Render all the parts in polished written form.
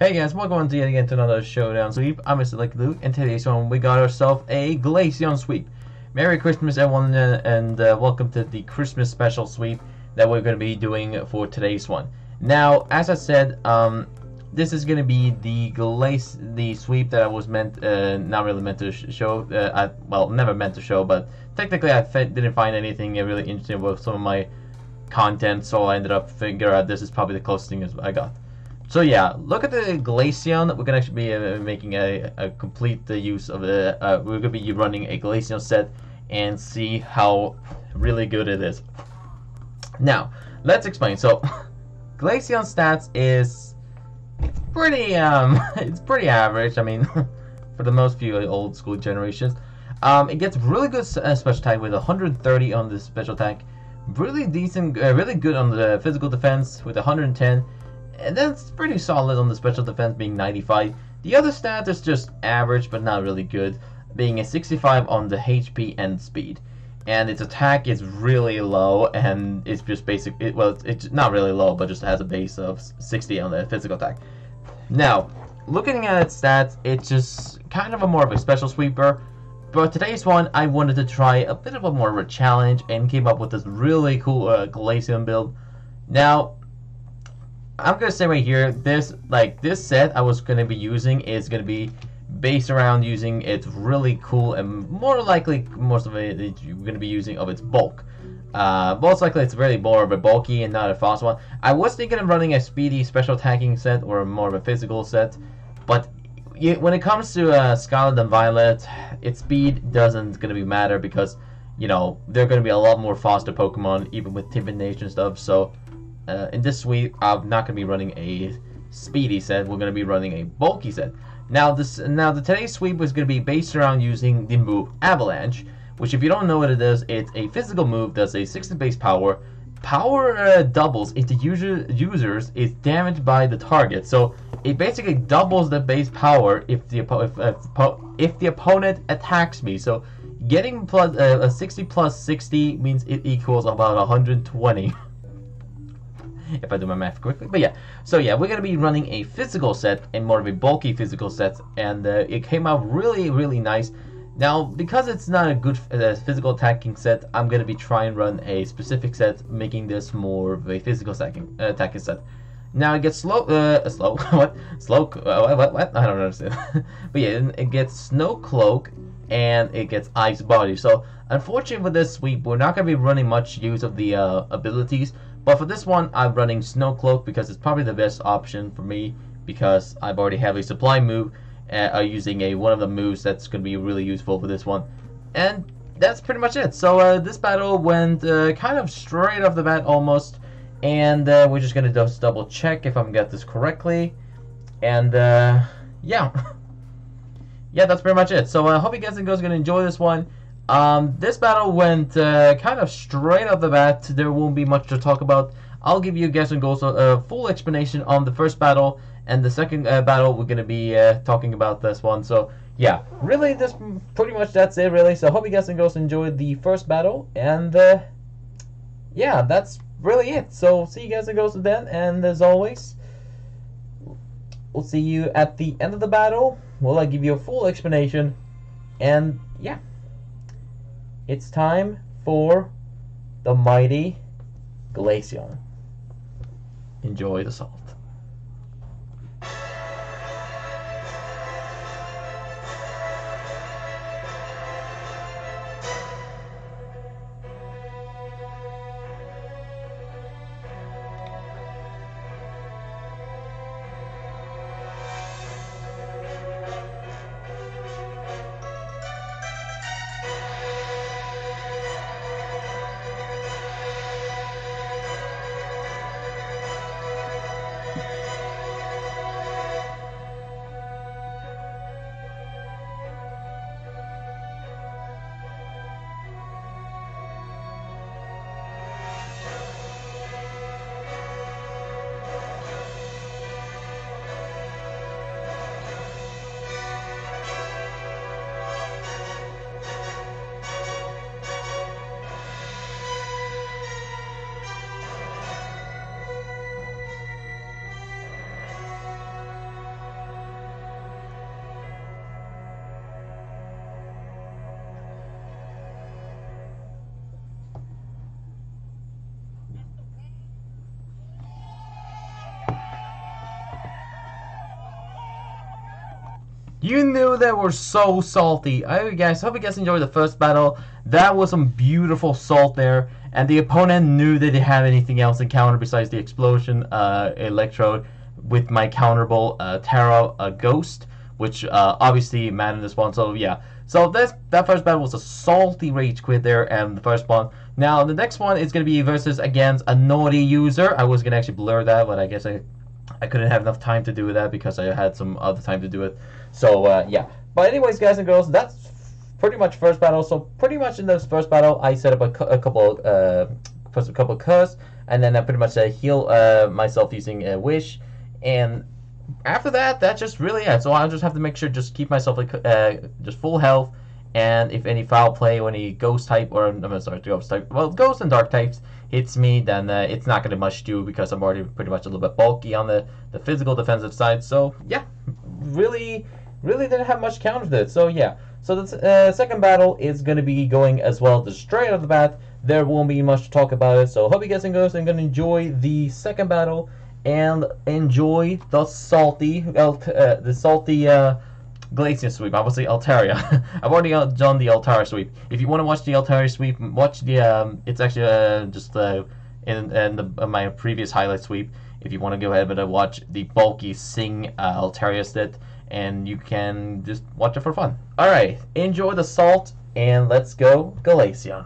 Hey guys, welcome on yet again to another Showdown Sweep. I'm Mr. Lucky Luke, and today's one we got ourselves a GLACEON sweep. Merry Christmas everyone, and welcome to the Christmas special sweep that we're going to be doing for today's one. Now, as I said, this is going to be the sweep that I was not really meant to show. Never meant to show, but technically I didn't find anything really interesting with some of my content, so I ended up figuring out this is probably the closest thing I got. So yeah, look at the GLACEON. We're gonna actually be making a complete use of it. We're gonna be running a GLACEON set and see how really good it is. Now, let's explain. So, GLACEON stats is pretty it's pretty average. I mean, for the most few old school generations, it gets really good special attack with 130 on the special attack, really decent, really good on the physical defense with 110. And that's pretty solid on the special defense, being 95. The other stat is just average, but not really good, being a 65 on the HP and speed. And its attack is really low, and it's just basic. It's not really low, but just has a base of 60 on the physical attack. Now, looking at its stats, it's just kind of more of a special sweeper. But today's one, I wanted to try a bit of a more of a challenge, and came up with this really cool GLACEON build. Now, I'm gonna say right here, this set I was gonna be using is gonna be based around using its really cool, and more likely most of it you're gonna be using of its bulk. Most likely it's really more of a bulky and not a fast one. I was thinking of running a speedy special attacking set or more of a physical set, but when it comes to Scarlet and Violet, its speed doesn't gonna be matter because you know they're gonna be a lot more faster Pokemon even with Pimpnites and stuff. So. In this sweep, I'm not going to be running a speedy set. We're going to be running a bulky set. Now, today's sweep is going to be based around using the move Avalanche, which, if you don't know what it is, it's a physical move that's a 60 base power. Power doubles if the users is damaged by the target. So it basically doubles the base power if the opponent attacks me. So getting plus a 60 plus 60 means it equals about 120. If I do my math quickly, but yeah. So yeah, we're gonna be running a physical set and more of a bulky physical set, and it came out really nice. Now, because it's not a good physical attacking set, I'm gonna be trying to run a specific set, making this more of a physical attacking set. Now it gets slow, what? What? I don't understand. But yeah, it gets Snow Cloak and it gets Ice Body. So unfortunately for this sweep, we're not gonna be running much use of the abilities. But for this one, I'm running Snow Cloak because it's probably the best option for me because I've already have a supply move using one of the moves that's going to be really useful for this one. And that's pretty much it. So this battle went kind of straight off the bat almost. And we're just going to just double check if I'm got this correctly. And yeah. Yeah, that's pretty much it. So I hope you guys are going to enjoy this one. This battle went kind of straight off the bat. There won't be much to talk about. I'll give you guys and goes a full explanation on the first battle, and the second battle we're gonna be talking about this one. So yeah, really, this pretty much that's it, really. So I hope you guys and girls enjoyed the first battle, and yeah, that's really it. So see you guys and girls then, and as always, we'll see you at the end of the battle. I give you a full explanation, and yeah. It's time for the mighty GLACEON. Enjoy the salt. You knew they were so salty. Alright guys, hope you guys enjoyed the first battle. That was some beautiful salt there. And the opponent knew they didn't have anything else in counter besides the explosion electrode with my counterable Terra Ghost, which obviously mattered this one. So yeah. So that first battle was a salty rage quit there, and the first one. Now the next one is gonna be versus against a naughty user. I was gonna actually blur that, but I guess I couldn't have enough time to do that because I had some other time to do it. So yeah. But anyways, guys and girls, that's pretty much first battle. So pretty much in this first battle, I set up a couple curse, and then I pretty much heal myself using a wish, and after that, that's just really it. So I'll just have to make sure just keep myself just full health, and if any foul play or any ghost type, or I'm sorry, ghost type, well, ghost and dark types hits me, then it's not going to much do because I'm already pretty much a little bit bulky on the physical defensive side. So yeah, really didn't have much counter to it. So yeah, so the second battle is going to be going as well, just straight out of the bat. There won't be much to talk about it. So hope you guys and girls are going to enjoy the second battle and enjoy the salty GLACEON sweep. Obviously Altaria. I've already done the Altaria sweep. If you want to watch the Altaria sweep, watch the it's actually just in my previous highlight sweep. If you want to go ahead and watch the bulky Sing Altaria set, and you can just watch it for fun. All right, enjoy the salt, and let's go GLACEON.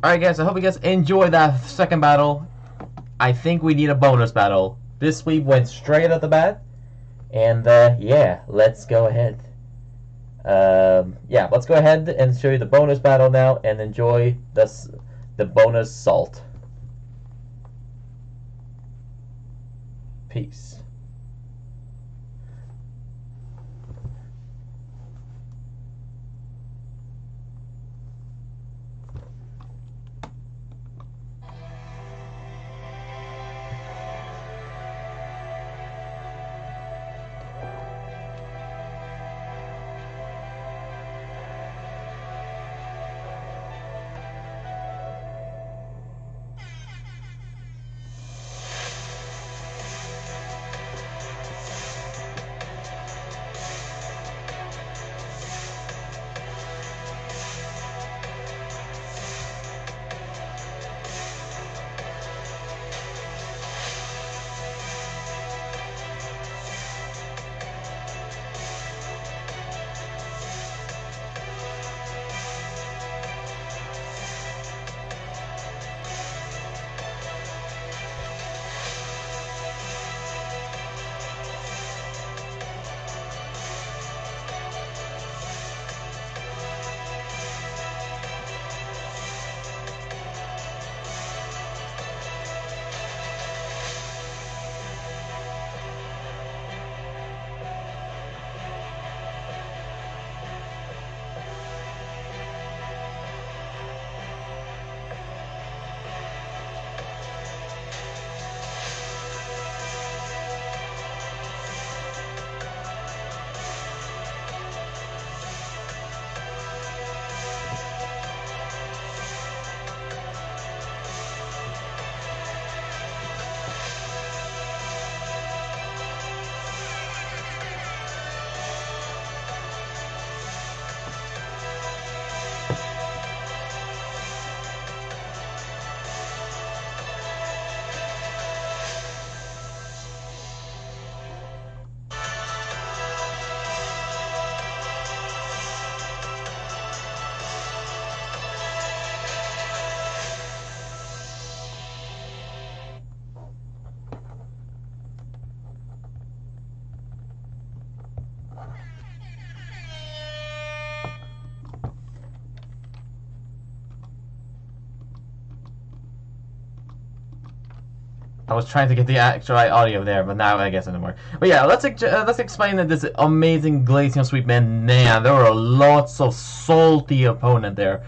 Alright guys, I hope you guys enjoyed that second battle. I think we need a bonus battle. This sweep went straight at the bat. And yeah, let's go ahead. Yeah, let's go ahead and show you the bonus battle now and enjoy the bonus salt. Peace. I was trying to get the actual audio there, but now I guess it didn't work. But yeah, let's explain that this amazing GLACEON sweep, man. Man, there were lots of salty opponent there.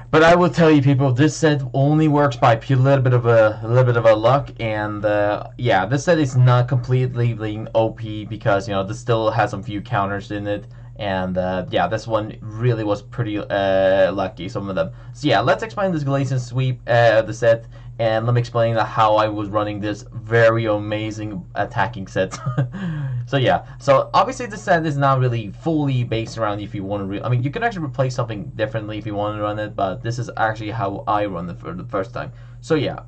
But I will tell you, people, this set only works by a little bit of a luck, and yeah, this set is not completely being OP because this still has some few counters in it, and yeah, this one really was pretty lucky, some of them. So yeah, let's explain this GLACEON sweep, the set, and let me explain how I was running this very amazing attacking set. So yeah, so obviously this set is not really fully based around if you want to. I mean, you can actually replace something differently if you want to run it, but this is actually how I run it for the first time. So yeah,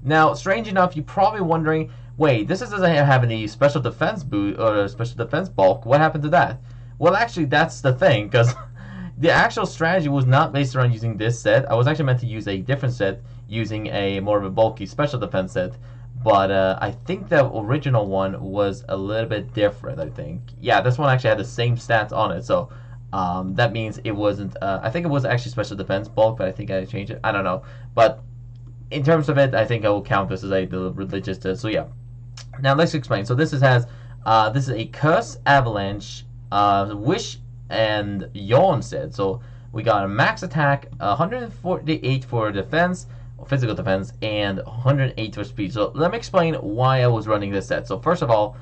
now strange enough, you're probably wondering, wait, this doesn't have any special defense boot or special defense bulk. What happened to that? Well, actually, that's the thing, because the actual strategy was not based around using this set. I was actually meant to use a different set, using a more of a bulky special defense set, but I think the original one was a little bit different, I think. Yeah, this one actually had the same stats on it, so that means it wasn't, I think it was actually special defense bulk, but I think I changed it. I don't know. But in terms of it, I think I will count this as a religious, so yeah. Now let's explain. So this has, this is a Curse, Avalanche, Wish, and Yawn set. So we got a max attack, 148 for defense, physical defense, and 108 for speed. So let me explain why I was running this set. So first of all,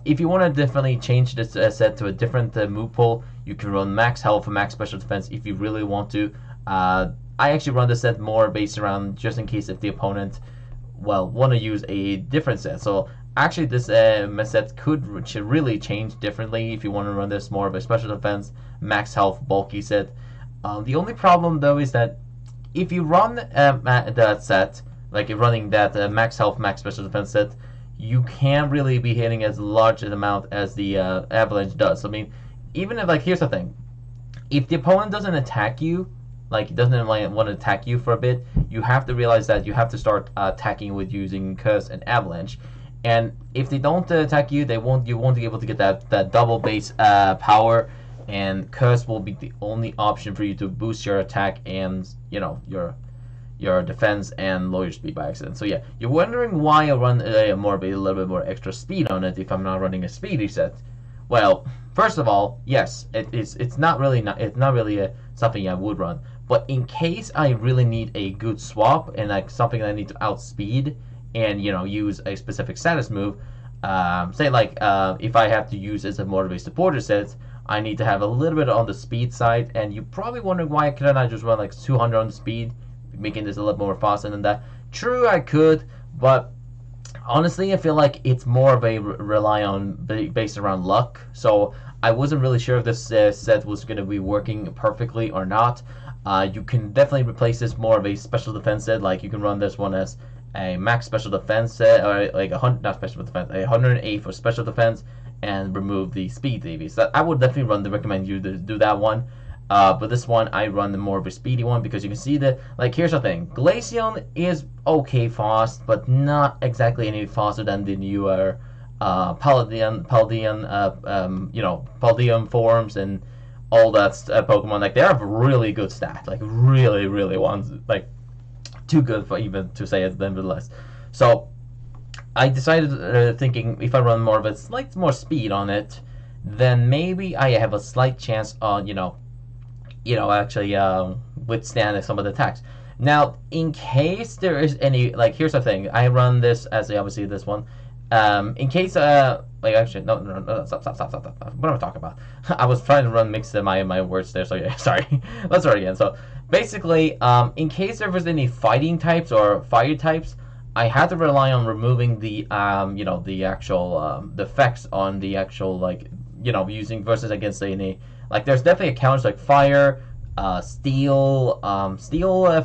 if you want to definitely change this set to a different move pool, you can run max health and max special defense if you really want to. I actually run this set more based around just in case if the opponent, well, want to use a different set. So actually this set should really change differently if you want to run this more of a special defense, max health, bulky set. The only problem though is that if you run that set, like you're running that max health, max special defense set, you can't really be hitting as large an amount as the Avalanche does. I mean, even if, like, here's the thing, if the opponent doesn't attack you, like he doesn't want to attack you for a bit, you have to realize that you have to start attacking with using Curse and Avalanche. And if they don't attack you, you won't be able to get that double base power, and Curse will be the only option for you to boost your attack and your defense and lower your speed by accident. So yeah, you're wondering why I run a little bit more extra speed on it if I'm not running a speedy set. Well, first of all, yes, it's not really something I would run. But in case I really need a good swap and like something that I need to outspeed and use a specific status move, say like if I have to use as a more of a supporter set, I need to have a little bit on the speed side, and you're probably wondering why couldn't I just run like 200 on the speed, making this a little more faster than that. True, I could, but honestly I feel like it's more of a rely on based around luck, so I wasn't really sure if this set was going to be working perfectly or not. You can definitely replace this more of a special defense set, like you can run this one as a max special defense set, or like not special defense, 108 for special defense, and remove the speed DV. So I would definitely recommend you to do that one. But this one, I run the more of a speedy one because you can see that, like, here's the thing. GLACEON is okay fast, but not exactly any faster than the newer Paldean forms and all that Pokemon. Like, they have really good stats, like really ones, like too good for even to say it nevertheless. So I decided, thinking if I run more of a slight more speed on it, then maybe I have a slight chance on actually withstand some of the attacks. Now, in case there is any, like, here's the thing. I run this as obviously this one. In case like, actually no, stop. What am I talking about? I was trying to mix my words there. So yeah, sorry. Let's start again. So basically, in case there was any fighting types or fire types, I had to rely on removing the the actual the effects on the actual, like, using versus against any, like, there's definitely accounts like fire, steel,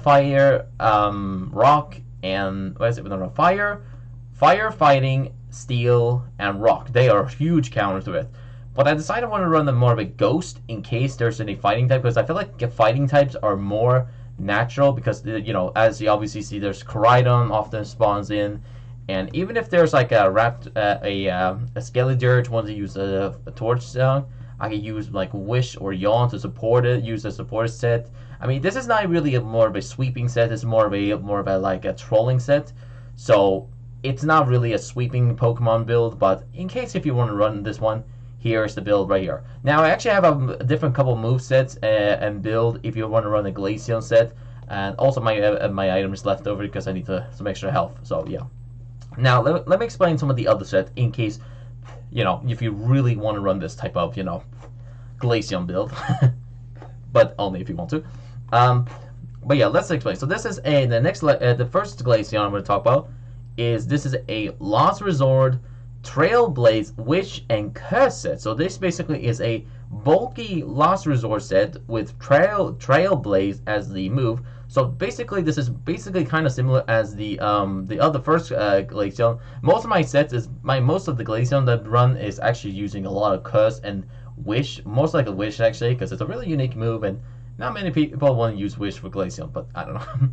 fire, rock, and what is it? No, fire, fighting, steel, and rock. They are huge counters to it. But I decided I want to run them more of a ghost in case there's any fighting type, because I feel like fighting types are more natural because, as you obviously see, there's Koraidon often spawns in, and even if there's like a Skeledirge wants to use a torch zone, I can use like Wish or Yawn to support it, use a support set. I mean, this is not really more of a sweeping set, it's more of a like a trolling set. So It's not really a sweeping Pokemon build, but in case if you want to run this one, here's the build right here. Now I actually have a different couple move sets and build if you want to run a Glaceon set, and also my items left over because I need some extra health. So yeah. Now let me explain some of the other sets in case if you really want to run this type of Glaceon build, but only if you want to. But yeah, let's explain. So this is the first Glaceon I'm going to talk about this is a Last Resort, Trailblaze, Wish, and Curse set. So this basically is a bulky Last Resort set with Trailblaze as the move. So basically, this is kind of similar as the other first Glaceon. Most of my sets most of the Glaceon that run is actually using a lot of Curse and Wish, most likely Wish actually, because it's a really unique move and not many people want to use Wish for Glaceon, but I don't know.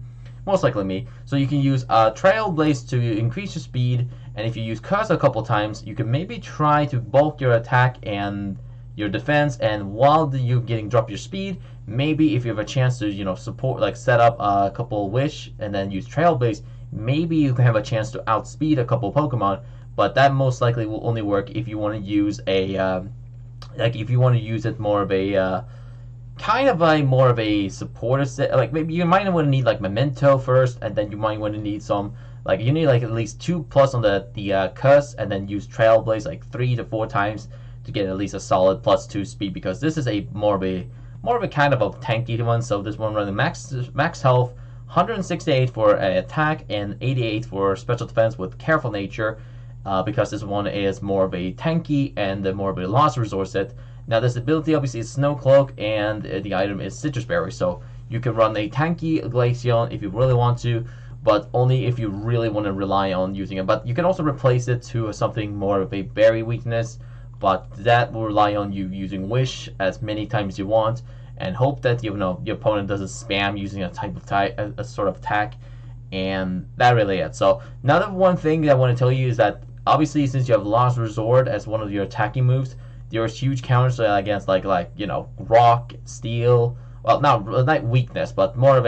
Most likely me. So you can use Trailblaze to increase your speed, and if you use Curse a couple times, you can maybe try to bulk your attack and your defense, and while you're getting drop your speed, maybe if you have a chance to support, set up a couple Wish and then use Trailblaze, maybe you can have a chance to outspeed a couple Pokemon, but that most likely will only work if you want to use if you want to use it more of a more of a supporter set. Like maybe you might want to need Memento first, and then you might want to need some you need at least 2+ on the Curse, and then use Trailblaze 3 to 4 times to get at least a solid +2 speed, because this is a more of a kind of a tanky one. So this one running max health, 168 for attack and 88 for special defense with Careful Nature, because this one is more of a tanky and more of a Last Resort set. Now this ability obviously is Snow Cloak, and the item is Citrus Berry, so you can run a tanky Glaceon if you really want to, but only if you really want to rely on using it. But you can also replace it to something more of a berry weakness, but that will rely on you using Wish as many times as you want, and hope that your opponent doesn't spam using a sort of attack, and that really it. So another one thing that I want to tell you is that obviously since you have Last Resort as one of your attacking moves, there's huge counters against rock, steel. Well, not weakness, but more of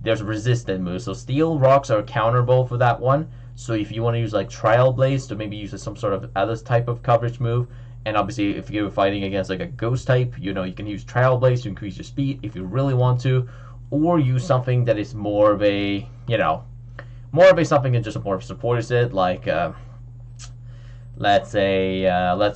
there's resistant moves. So steel, rocks are counterable for that one. So if you want to use Trailblaze to maybe use some sort of other type of coverage move, and obviously if you're fighting against a ghost type, you can use Trailblaze to increase your speed if you really want to, or use something that is more of a something that just a more supporter set, let's say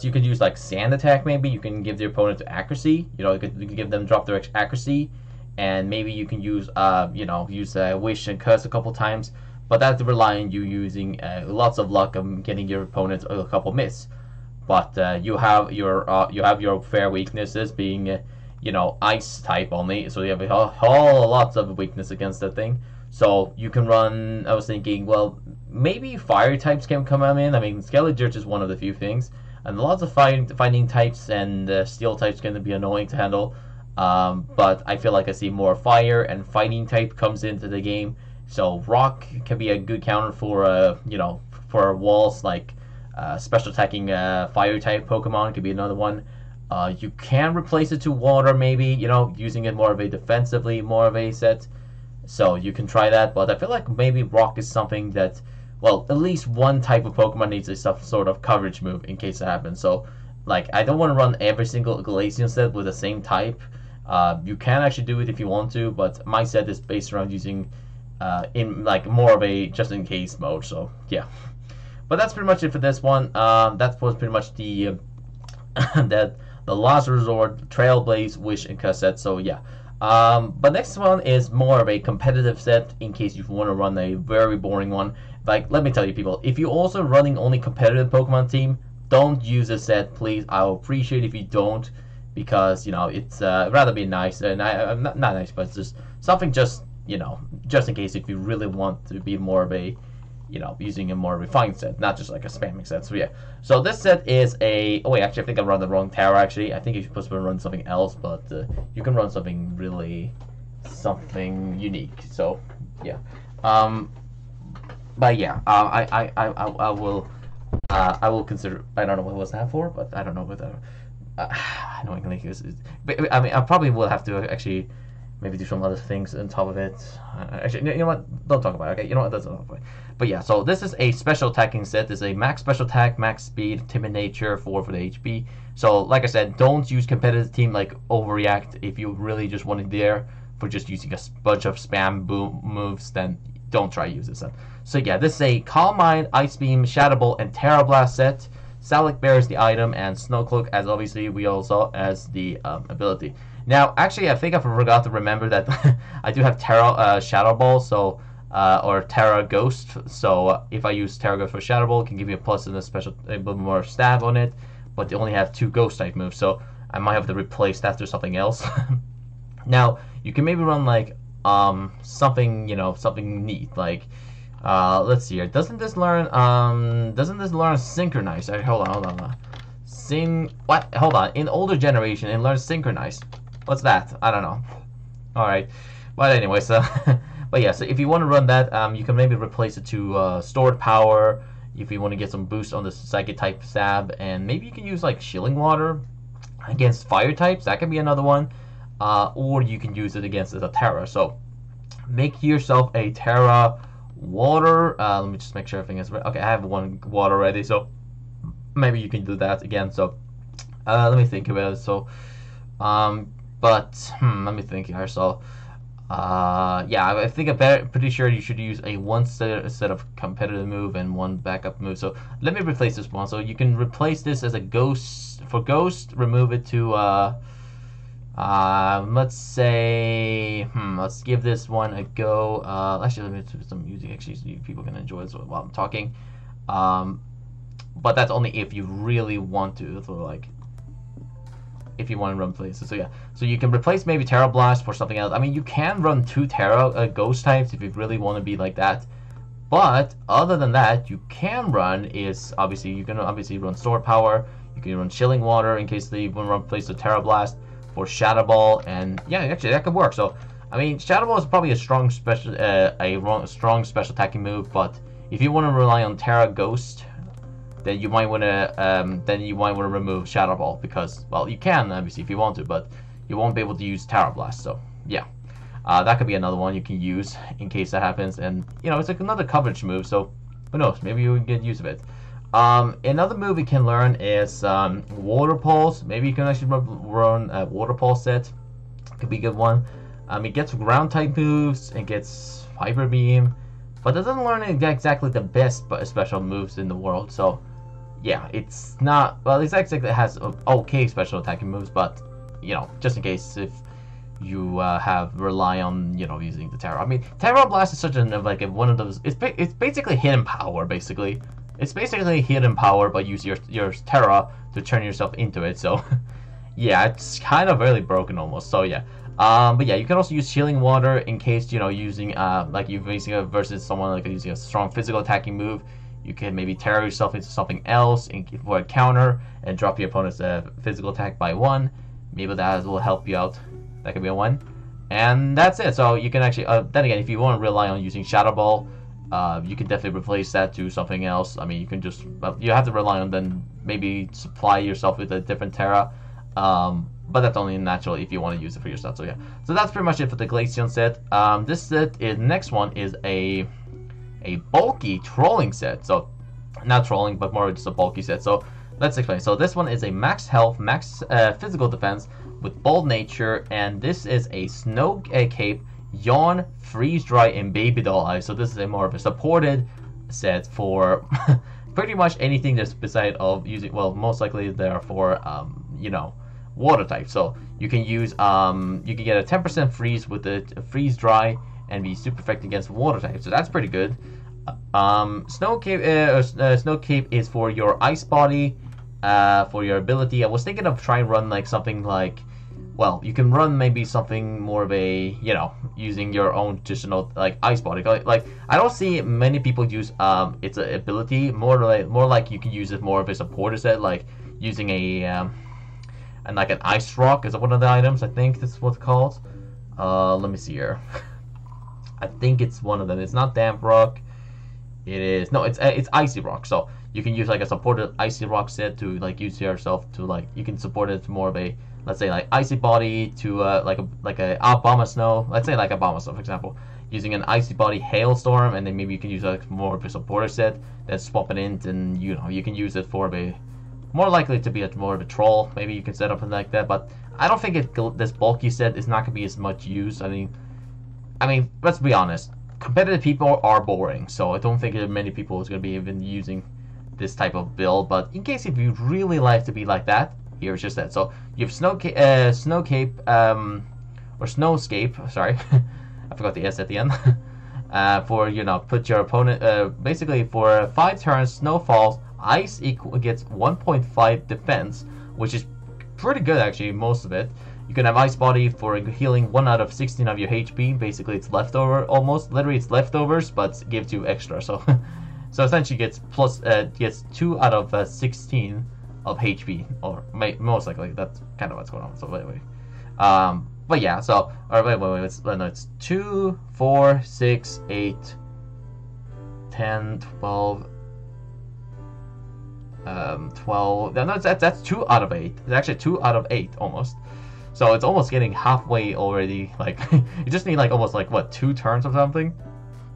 you could use Sand Attack. Maybe you can give the opponent accuracy. You can give them drop their accuracy, and maybe you can use Wish and Curse a couple times. But that's rely on you using lots of luck of getting your opponent a couple miss. But you have your fair weaknesses being ice type only. So you have lots of weakness against that thing. So you can run. I was thinking, well, maybe fire types can come in. I mean, Skeledirge is one of the few things, and lots of fighting types and steel types can be annoying to handle. But I feel like I see more fire and fighting type comes into the game. So rock can be a good counter for for walls, special attacking fire type Pokemon could be another one. You can replace it to water, maybe using it more of a defensively, more of a set. So you can try that, but I feel like maybe rock is something that, well, at least one type of Pokemon needs a some sort of coverage move in case it happens. So I don't want to run every single Glaceon set with the same type. You can actually do it if you want to, but my set is based around using in more of a just in case mode. So yeah, but that's pretty much it for this one. That was pretty much the the Last Resort, Trailblaze, Wish, and Curse set. So yeah. But next one is more of a competitive set in case you want to run a very boring one. Let me tell you, people, if you're also running only competitive Pokemon team, don't use this set, please. I'll appreciate if you don't, because it's rather be nice, and I'm not nice, but it's just something just in case if you really want to be more of a using a more refined set, not just a spamming set. So yeah, so this set is a, oh wait, actually I think I run the wrong tower. Actually I think you're supposed to run something else, but you can run something unique. So yeah, but yeah, I will consider. I don't know what was that for, but I don't know what that. Knowingly, but I mean, I probably will have to actually maybe do some other things on top of it. Actually, you know what? Don't talk about it. Okay, you know what? That's not about it. But yeah, so this is a special attacking set. This is a max special attack, max speed, timid nature, 4 for the HP. So like I said, don't use competitive team like overreact. If you really just want it there for just using a bunch of spam boom moves, then don't try to use this set. So yeah, this is a Calm Mind, Ice Beam, Shadow Ball, and Terra Blast set. Salic Bear is the item, and Snow Cloak, as obviously we all saw, as the ability. Now, actually, I think I forgot to remember that I do have Terra Shadow Ball, so or Terra Ghost. So if I use Terra Ghost for Shadow Ball, it can give me a plus and a bit more stab on it. But they only have 2 Ghost type moves, so I might have to replace that to something else. Now, you can maybe run like something, you know, something neat like. Let's see here. Doesn't this learn Synchronize? Hold on. Hold on. In older generation, it learns Synchronize. What's that? I don't know. Alright. But anyway, so but yeah, so if you want to run that, you can maybe replace it to Stored Power if you want to get some boost on the Psychic type stab, and maybe you can use like Shilling Water against fire types. That can be another one. Or you can use it against a Terra. So make yourself a Terra Water. Let me just make sure everything is right. Okay, I have 1 water ready, so maybe you can do that again. So let me think about it. So let me think here. So yeah, I think I'm pretty sure you should use a 1 set of competitive move and 1 backup move. So let me replace this one. So you can replace this as a ghost. For ghost, remove it to let's say, let's give this one a go. Actually, let me put some music. Actually, so people can enjoy this while I'm talking. But that's only if you really want to. So like, if you want to run places. So yeah, so you can replace maybe Terra Blast for something else. I mean, you can run 2 Terra Ghost types if you really want to be like that. But other than that, you can run is obviously you can run Stored Power. You can run Chilling Water in case they want to replace the Terra Blast. For Shadow Ball, and yeah, actually that could work. So I mean, Shadow Ball is probably a strong special attacking move, but if you want to rely on Terra Ghost, then you might want to remove Shadow Ball, because, well, you can obviously if you want to, but you won't be able to use Terra Blast. So yeah, that could be another one you can use in case that happens, and you know, it's like another coverage move. So who knows? Maybe you can get use of it. Another move you can learn is Water Pulse. Maybe you can actually run a Water Pulse set. Could be a good one. It gets ground type moves. It gets Hyper Beam, but it doesn't learn exactly the best special moves in the world. So yeah, it's not, well, it's actually, it has okay special attacking moves, but you know, just in case if you rely on, you know, using the Terra. I mean, Terra Blast is such one of those. It's basically hidden power, basically. It's basically hidden power, but use your Terra to turn yourself into it. So yeah, it's kind of really broken almost. So yeah, but yeah, you can also use Healing Water in case, you know, using like you're facing versus someone like using a strong physical attacking move. You can maybe Terra yourself into something else for a counter and drop your opponent's physical attack by 1. Maybe that will help you out. That could be a 1, and that's it. So you can actually then again, if you want to rely on using Shadow Ball, you can definitely replace that to something else. I mean, you can just you have to rely on then maybe supply yourself with a different Terra, but that's only natural if you want to use it for yourself. So yeah, so that's pretty much it for the GLACEON set. This set is next one is a bulky trolling set. So not trolling, but more just a bulky set. So let's explain. So this one is a max health, max physical defense with bold nature, and this is a snow cape, yawn, freeze dry, and baby doll eyes. So this is a more of a supported set for pretty much anything that's beside of using, well, most likely they're for you know, water type. So you can use you can get a 10% freeze with the freeze dry and be super effective against water type. So that's pretty good. Snow cape is for your ice body, for your ability. I was thinking of trying to run like something like, well, you can run maybe something more of a, you know, using your own traditional like ice body. Like I don't see many people use its ability. More like you can use it more of a supporter set, like using a and like an ice rock is one of the items. I think that's what it's called. Let me see here. I think it's one of them. It's not damp rock. It is, no, it's icy rock. So you can use like a supported icy rock set to like use yourself to like, you can support it to more of a let's say like Icy Body to like a Bomber Snow. Let's say like a Bomber Snow, for example, using an Icy Body Hailstorm, and then maybe you can use like more of a supporter set that's swapping in, and you know you can use it for a more likely to be more of a troll. Maybe you can set up something like that, but I don't think this bulky set is not going to be as much use. I mean, let's be honest. Competitive people are boring, so I don't think there are many people who's going to be even using this type of build. But in case if you really like to be like that, here's just that. So you have Snowscape, or Snowscape. Sorry, I forgot the S at the end. For put your opponent basically for 5 turns, snow falls. Ice gets 1.5 defense, which is pretty good actually. Most of it. You can have Ice Body for healing 1 out of 16 of your HP. Basically, it's leftover almost. Literally, it's leftovers, but gives you extra. So, so essentially, gets 2 out of 16 of HP, or most likely that's kind of what's going on. So anyway, but yeah. So wait. It's 2, 4, 6, 8, 10, 12. 12. No, that's 2 out of 8. It's actually 2 out of 8 almost. So it's almost getting halfway already. Like you just need like almost like what 2 turns or something.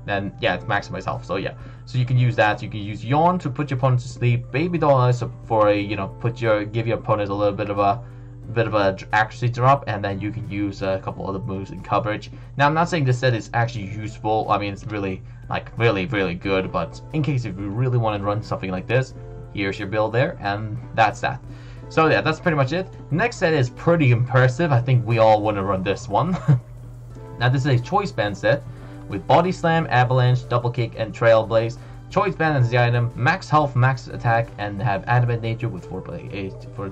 Then yeah, it's maximize health. So yeah, so you can use that. You can use Yawn to put your opponent to sleep. Baby Doll Eyes for a give your opponent a little bit of a accuracy drop, and then you can use a couple other moves in coverage. Now I'm not saying this set is actually useful. I mean it's really really good. But in case if you really want to run something like this, here's your build there, and that's that. So yeah, that's pretty much it. Next set is pretty impressive. I think we all want to run this one. Now this is a choice band set with Body Slam, Avalanche, Double Kick, and Trailblaze. Choice band is the item, max health, max attack, and have Adamant Nature with 4+8 for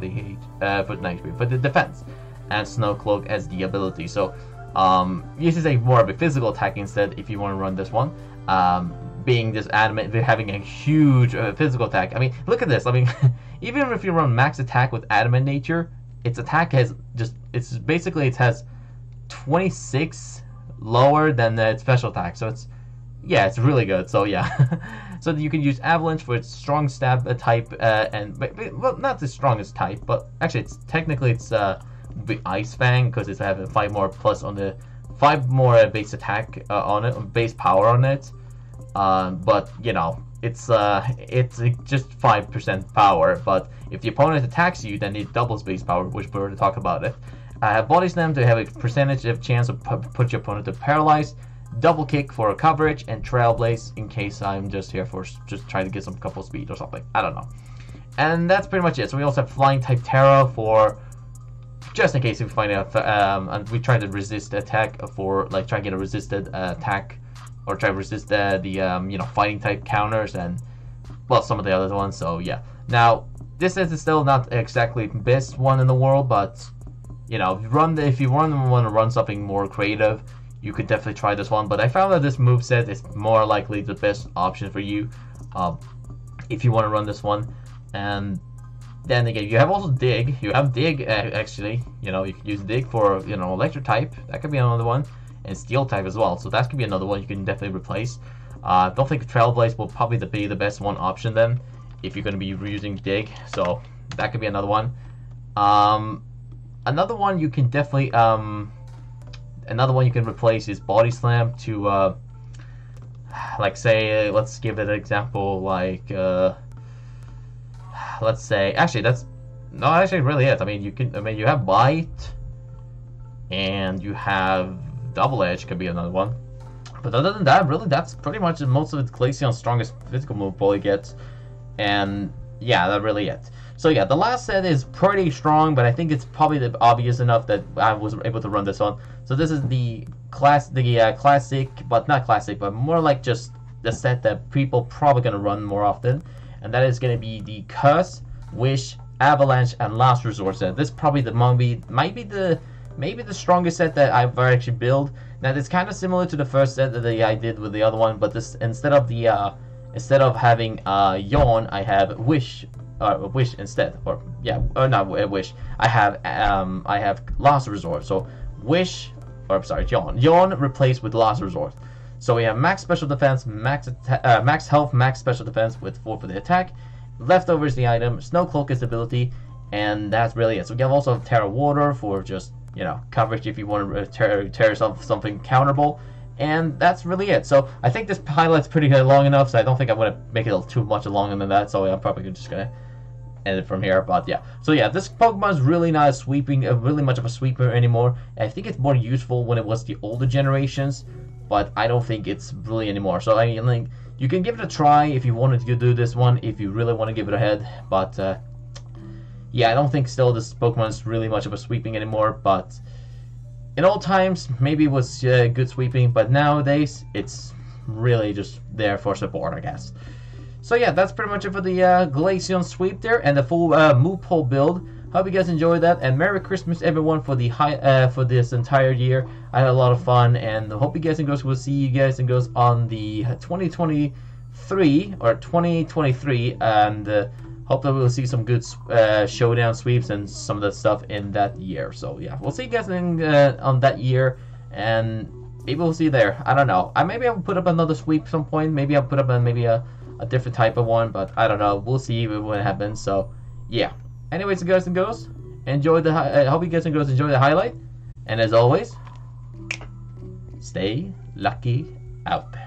the defense, and Snow Cloak as the ability. So this is a more of a physical attacking set if you want to run this one. Being this adamant, having a huge physical attack. I mean, look at this. I mean, even if you run max attack with adamant nature, its attack has it has 26 lower than the special attack. So it's really good. So yeah, so you can use Avalanche for its strong stab type, well, not the strongest type, but actually it's technically the Ice Fang because it's having 5 more plus on the 5 more base attack on it, base power on it. But it's just 5% power. But if the opponent attacks you, then it doubles base power, which we already talked about it. I have Body Slam to have a percentage of chance of put your opponent to paralyze. Double Kick for coverage, and Trailblaze in case I'm just here for just trying to get some couple speed or something. I don't know. And that's pretty much it. So we also have Flying type Terra for just in case we find out. And we try to resist attack for like try to get a resisted attack. Or try to resist the fighting type counters and well some of the other ones. So yeah. Now this is still not exactly the best one in the world, but if you want to run something more creative, you could definitely try this one. But I found that this moveset is more likely the best option for you if you want to run this one. And then again, you have also Dig. You have Dig actually. You can use Dig for electric type. That could be another one. And Steel type as well, so that could be another one you can definitely replace. Don't think Trailblaze will probably be the best one option then, if you're going to be reusing Dig. So that could be another one. Another one you can definitely replace is Body Slam to like say let's give it an example like let's say actually that's no actually really it. I mean you have Bite and you have Double Edge could be another one. But other than that, really, that's pretty much most of GLACEON's strongest physical move Bully gets. And yeah, that's really it. So yeah, the last set is pretty strong, but I think it's probably obvious enough that I was able to run this one. So this is the classic, but not classic, but more like just the set that people probably gonna run more often, and that is gonna be the Curse, Wish, Avalanche, and Last Resort set. This probably might be the strongest set that I've actually built. Now it's kind of similar to the first set that I did with the other one, but this instead of having Yawn, I have Wish instead, or not Wish. I have Last Resort. So Wish, or I'm sorry, Yawn replaced with Last Resort. So we have max special defense, max health, max special defense with 4 for the attack. Leftovers the item, Snow Cloak is ability, and that's really it. So we have also Terra Water for just, you know, coverage if you want to tear yourself something counterable. And that's really it. So I think this highlight's pretty long enough, so I don't think I'm going to make it too much longer than that, so I'm probably just going to end it from here. But yeah, so yeah, this Pokemon is really not really much of a sweeper anymore. I think it's more useful when it was the older generations, but I don't think it's really anymore. So I mean, like, you can give it a try if you wanted to do this one, if you really want to give it a head. But yeah, I don't think still this Pokemon is really much of a sweeping anymore. But in old times, maybe it was good sweeping, but nowadays it's really just there for support, I guess. So yeah, that's pretty much it for the GLACEON sweep there, and the full move pole build. Hope you guys enjoyed that, and Merry Christmas everyone for the for this entire year. I had a lot of fun, and hope you guys and girls will see you guys and girls on the 2023 or 2023, and hope that we'll see some good showdown sweeps and some of the stuff in that year. So yeah, we'll see you guys on that year, and maybe we'll see you there. I don't know. Maybe I'll put up another sweep some point. Maybe I'll put up maybe a different type of one, but I don't know. We'll see when it happens. So yeah. Anyways, guys and girls, enjoy the. I hope you guys and girls enjoy the highlight, and as always, stay lucky out there.